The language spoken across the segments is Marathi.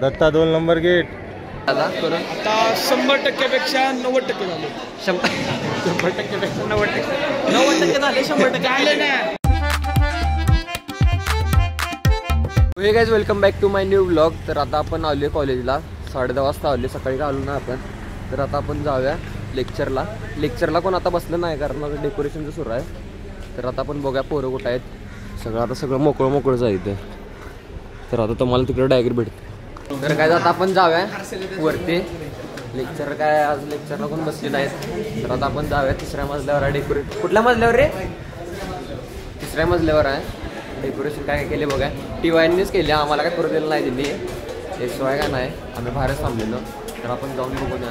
Datta 2 number gate. आता 100% पेक्षा 90% झाले. 100% पेक्षा 90% झाले. 100% आले ना. Hey guys welcome back to my new blog. तर आता आपण आलो आहे कॉलेजला. 10:30 वाजता आलो, सकाळी आलो ना आपण. तर आता आपण जाऊया लेक्चरला कोण आता बसलं नाही कारण माझं डेकोरेशनचं सुरू आहे. तर आता आपण बघूया पोरं कुठं आहेत. सगळं मोकळं जायचं. तर आता तुम्हाला तिकडे डायग्री भेटते. तर काय आता आपण जाऊया वरती. आज लेक्चरला कोण बसले नाहीत. तर आता आपण जाऊया 3ऱ्या मजल्यावर आहे डेकोरेट. कुठल्या मजल्यावर रे? 3ऱ्या मजल्यावर आहे. डेकोरेशन काय केले बघा. TYNनीच केले, आम्हाला काय करू दिलं नाही त्यांनी. SY काय नाही, आम्ही बाहेरच थांबलेलो. तर आपण जाऊन बघूया.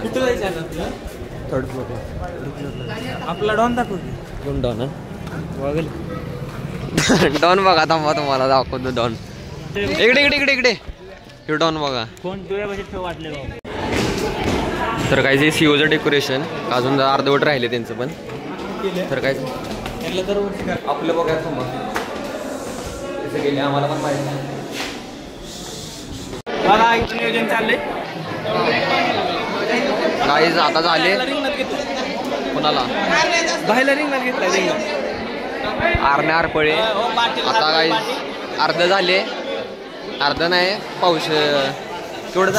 3rd फ्लोअर आपला डॉन दाखवतो. डॉन डॉन बघा. थांबा तुम्हाला दाखवतो डॉन. इकडे हे डॉन बघा. तर काय जे COचं डेकोरेशन अजून अर्धवट राहिले त्यांचं पण. तर काय आपलं बघा थांबा कसं गेले आम्हाला पण माहिती. नियोजन चाललंय. काही आता झाले कोणाला बाहेर रिंगणात घेतला. आरणे आरपळे आता काही अर्ध झाले. अर्ध नाही पाऊस केवढं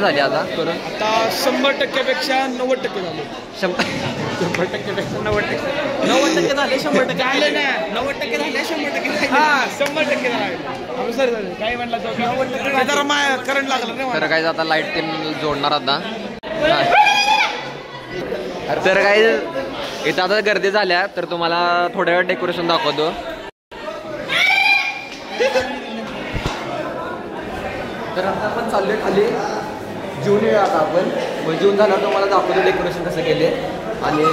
झाले आता करून. आता 100% पेक्षा 90% झाले. 100% पेक्षा 90% 90% झाले. 100% आले ना. 90% झाले. 100% हा 100% झाले. सर काय म्हणला तो 90% जरा करंट लागला नाही. तर काय आता लाईट ते जोडणार आता. तर काय इथं आता गर्दी झाल्या. तर तुम्हाला थोड्या वेळ डेकोरेशन दाखवतो. तर आता आपण चाललोय खाली. जेवून येऊया आता आपण. मग जेवून झाल्यावर तुम्हाला दाखवतो डेकोरेशन कसं केले. आणि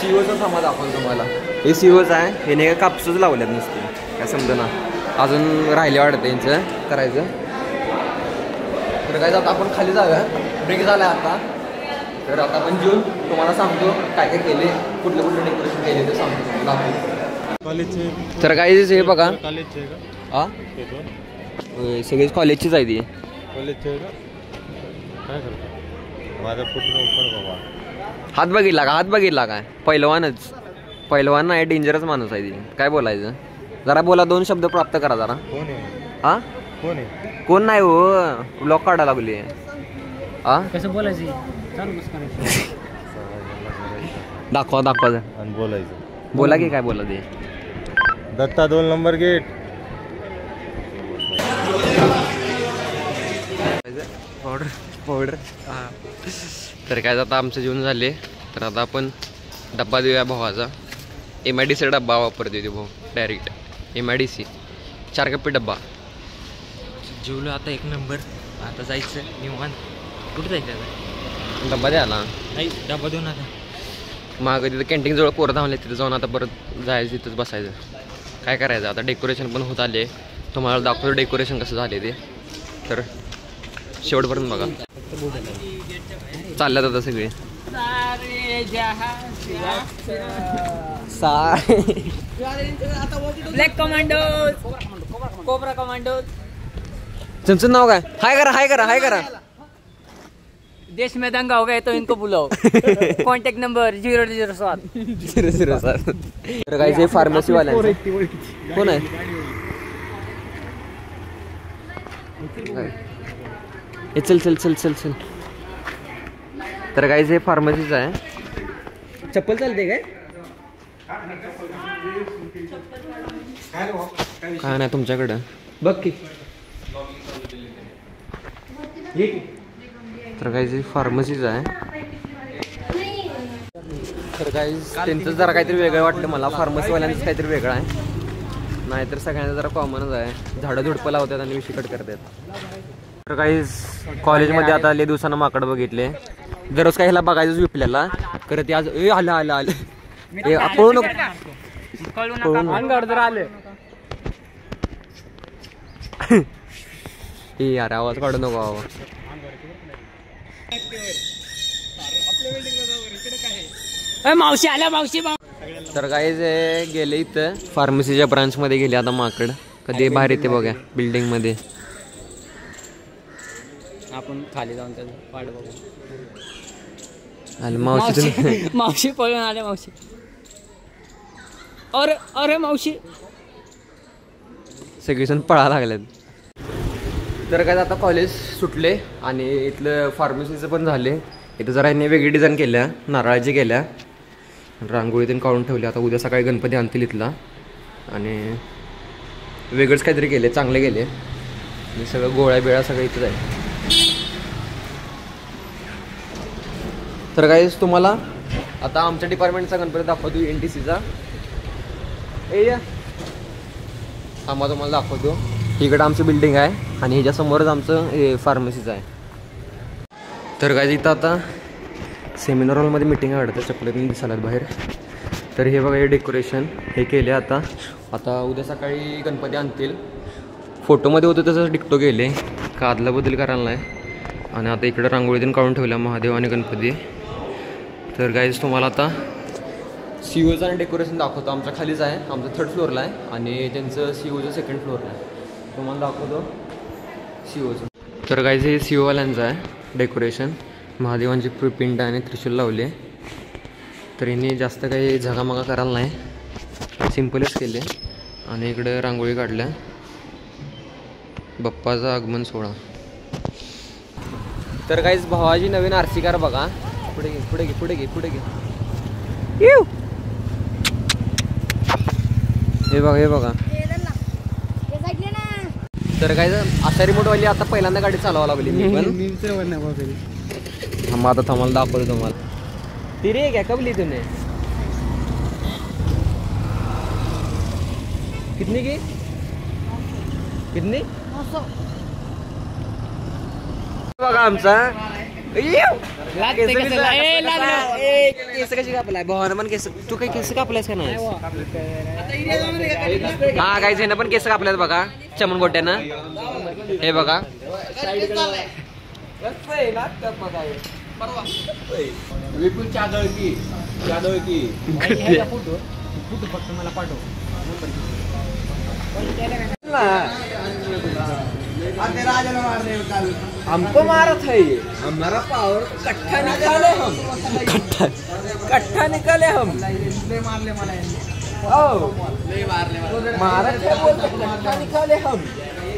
COचं थांबा दाखवतो तुम्हाला. हे COचं आहे. हे नाही का कापसूच लावल्यात नुसते काय समजा ना. अजून राहिले वाटतं यांचं करायचं. तर काय आता आपण खाली जाऊया. ब्रेक झाला आता. तर आता आपण जेवून तुम्हाला सांगतो काय केले, कुठले डेकोरेशन केले ते सांगतो तुम्हाला. कॉलेजचे तर काय हे बघा. कॉलेजचे का? सगळीच कॉलेजचीच आहे ती. कॉलेजचे का? काय करतो माझा बाबा. हात बघितला काय? पहिलवान नाही, डेंजरस माणूस आहे ती. काय बोलायचं जरा बोला. 2 शब्द प्राप्त करा जरा. कोण आहे? हा कोण आहे? कोण नाही हो. ब्लॉक काढायला लागली. हा कसं बोलायचं दाखवा आणि बोलायचं. बोला की काय बोला ते. Datta 2 number gate. पावडर तर काय आता आमचं जेवण झाले. तर आता आपण डब्बा देऊया भावाचा. MIDC डब्बा वापरते ते भाऊ डायरेक्ट. MIDC 4 कप्पे डब्बा. जेवलो आता 1 नंबर. आता जायचं निवांत. कुठे जायचं आता? डब्बा द्यायला नाही डब्बा देऊन आता मागं तिथं कॅन्टीनजवळ पोरं थांबले. तिथं जाऊन आता परत जायचं, तिथंच बसायचं. काय करायचं आता. डेकोरेशन पण होत आले. तुम्हाला दाखवतो डेकोरेशन कसं झाले ते. तर शेवटपर्यंत बघा. चालल्यात आता सगळे. Black commando, cobra commando. तुमचं नाव काय? हाय करा. देश में दंगा हो गया तो इनको बुलाओ. Contact number 007. तर काय फार्मसी वाल्यांचं कोण आहे? चल. तर काय हे फार्मसीच आहे. चप्पल चालते काय? काय नाही तुमच्याकडं बघ की. तर काय जे फार्मसीच आहे. तर काय त्यांचं जरा काहीतरी वेगळं वाटलं मला. फार्मसीवाल्यांचं काहीतरी वेगळं आहे. नाहीतर सगळ्यांचं जरा कॉमनच आहे. झाडं झुडपं लावतात आणि विषय कट करतात. तर काही कॉलेजमध्ये आता लय दिवसानं माकड बघितले. दररोज काही ह्याला बघायचंच विपल्याला. खरं ते आज आलं पळू नको. यार आवाज काढू नको बाबा. मावशी आल्या मावशी. तर काही गेले इथं फार्मसीच्या ब्रांचमध्ये गेले आता माकड. कधी बाहेर येते बघा बिल्डिंगमध्ये. आपण खाली जाऊन त्याचं वाट बघू. आणि मावशी मावशी मावशी पळून आले मावशी. अरे अरे मावशी. सगळेजण पळायला लागलेत. तर काय आता कॉलेज सुटले आणि इथलं फार्मसीचं पण झाले. इथं जरा यांनी वेगळी डिझाईन केल्या, नारळाची केल्या, रांगोळी त्यांनी काढून ठेवली. आता उद्या सकाळी गणपती आणतील इथला आणि वेगळंच काहीतरी केले, चांगले केले. आणि सगळं गोळ्या बिळ्या सगळं इथंच आहे. तर काय तुम्हाला आता आमच्या डिपार्टमेंटचा गणपती दाखवतो, NTCचा. आम्हाला तुम्हाला दाखवतो. इकडं आमची बिल्डिंग आहे आणि ह्याच्या समोरच आमचं फार्मसीचं आहे. तर काय इथं आता सेमिनार हॉलमध्ये मीटिंग आहे वाटतं, चपलेत दिसायला बाहेर. तर हे बघा, हे डेकोरेशन हे केले. आता उद्या सकाळी गणपती आणतील. फोटोमध्ये होतं तसंच डिक्टो केले, का आदला बदल करायला नाही. आणि आता इकडं रांगोळीतून काढून ठेवल्या महादेव आणि गणपती. तर गाईज तुम्हाला आता COचं आणि डेकोरेशन दाखवतो. आमच्या खालीच आहे, आमचं 3rd फ्लोअरला आहे आणि त्यांचं COचं 2nd फ्लोअरला आहे. तुम्हाला दाखवतो COचं. तर गाईज हे COवाल्यांचं आहे डेकोरेशन. महादेवांची पिंड आणि त्रिशूल लावले. तर यांनी जास्त काही झगामगा करायला नाही, सिम्पलच केले. आणि इकडे रांगोळी काढल्या, बाप्पाचा आगमन सोहळा. तर काहीच भावाची नवीन RC कार बघा. पुढे घे पुढे घे पुढे घे पुढे घे. हे बघा हे बघा. तर काय अशा रिमोटवाली आता पहिल्यांदा गाडी चालवा लागली मी पण. आता थांबाला दाखवतो तुम्हाला. ती रे क्या कब ली तूने? कितनी की? कितनी? बघा आमचा केस कशी कापलाय भावानं पण. केस तू काही केस कापलायस का नाही? हा काही जण पण केस कापल्यात बघा चमन गोट्यानं. हे बघा विपुल चादळकी फक्त मला पाठव. हमको मारत है ये, हमारा पावर कट्ठा निकाले हम. कट्ठा निकाले हम. मारले मला मारत है बोलते कट्ठा निकाले हम.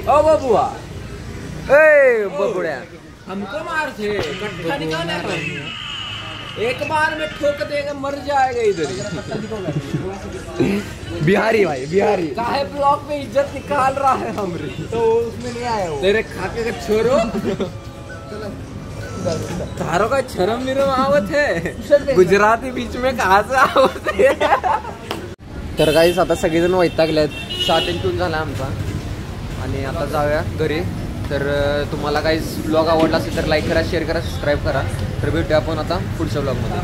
ओ बबुआ, ए बबुड़िया, हमको मारते कट्ठा निकाले हम. एक बार में ठोक देगा मर जाएगा इधर. बिहारी भाई बिहारी काहे ब्लॉक में इज्जत निकाल रहा है हमरे. तो उसमें नहीं आया वो. तेरे खाके का छोरो तारो का शर्म मिरम आवत है. गुजराती बीच में कहाँ से आवत है. तर काहीच आता सगळेजण वैतागलेत. 7:03 झाला आमचा आणि आता जाऊया घरी. तर तुम्हाला काहीच ब्लॉग आवडला असेल तर लाईक करा, शेअर करा, सबस्क्राईब करा. तर भेटूया आपण आता पुढच्या ब्लॉगमध्ये.